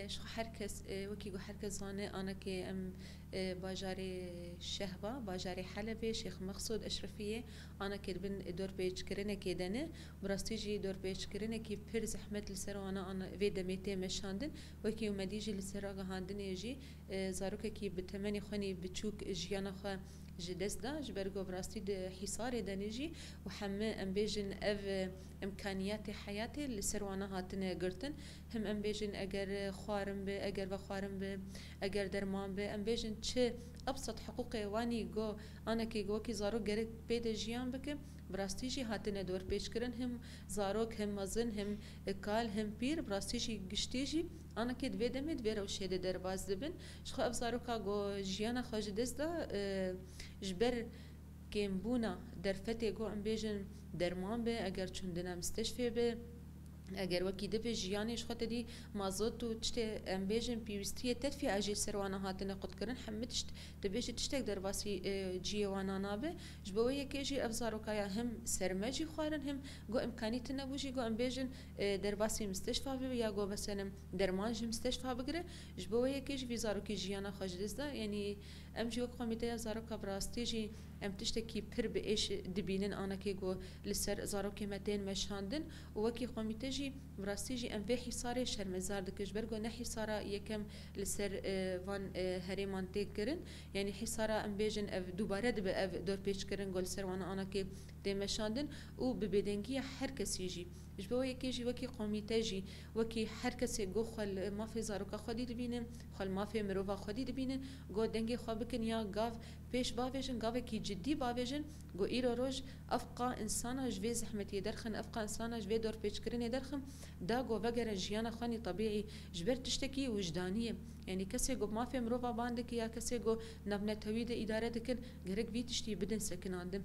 شو هركز وكي جو هركز زانه أنا كي أم باجاري شهبة باجاري حلبي شيخ مقصود أشرفية أنا كربن دور بيج كرنا كيدنا براستيجي دور بيج كرنا كي بير زحمة لسرو أنا في دميتي مشاندن وكي ومديجي لسرو هاندن يجي زاروك كي بتمني خوني بتشوك جيانا خو جدست دا جبرگو براستی ده حصار دنیجی و همه ام بیجن اف امکانیات حیاتی لسروانا هاتنه گرتن هم ام بیجن اگر خوارم به اگر و خوارم به اگر درمان به ام بیجن چه ابسط حقوق وانی گو انا کی گو کی زارو گرک بید جیان بکه براستیجی هاتنه دور پیش کرن هم زاروک هم مزن هم کال هم پیر براستیجی گشتیجی انا کی دوی دمید ویرو شده در باز دبن شخو اب زاروکا گو جیانا خوش دست دا جبر كيم بونا درفتي جو ام بيجن درمان به اگر چندنا مستشفى به اگر وکی دفع جیانش خود دی مازوت و تشت ام بیجن پیوستری تدفع اجی سروانا هاتنه قد کرن همتش تبیش تشتک در باسی جیوانا نابه جبوه یکی جی افزارو کایا هم سرمجی خوارن هم گو امکانی تنبوجی گو ام بیجن در باسی مستشفى به یا گو مثلا درمانج مستشفى بگره جبوه یکی جی ویزارو کی جیانا خوش دزده یعنی ام جی وک قومیته زارو کبراستی جی ام تشتکی پر به ایش دبینن آنها که گو لسر زارو کمتین مشاندن و وکی قومیته جی براستی جی ام به حصار شرمزار دکش برگو نه حصار یکم لسر وان هریمان تیک کرن یعنی حصار ام بیجن اف دوباره دب اف دور پیش کرن گل سر وان آنها که دمشاندن و ببدنگی هر کسی جی جبوا یکی جی وکی قومیته جی وکی هر کسی گو خل ما فی زارو که خودی دبینن خل ما فی مروفا خودی دبینن گو دنگی خواب بکن یا گاف پیش باویجن گاوه کی جدی باویجن گو ایرو روش افقا انسانا جوی زحمتی درخن افقا انسانا جوی دور پیش کرنی درخم دا گو وگر جیانا خانی طبیعی جبر تشتکی وجدانیه یعنی کسی گو ما فی مروفا باندک یا کسی گو نبنه توید اداره دکن گرگ وی تشتی بدن سکناندم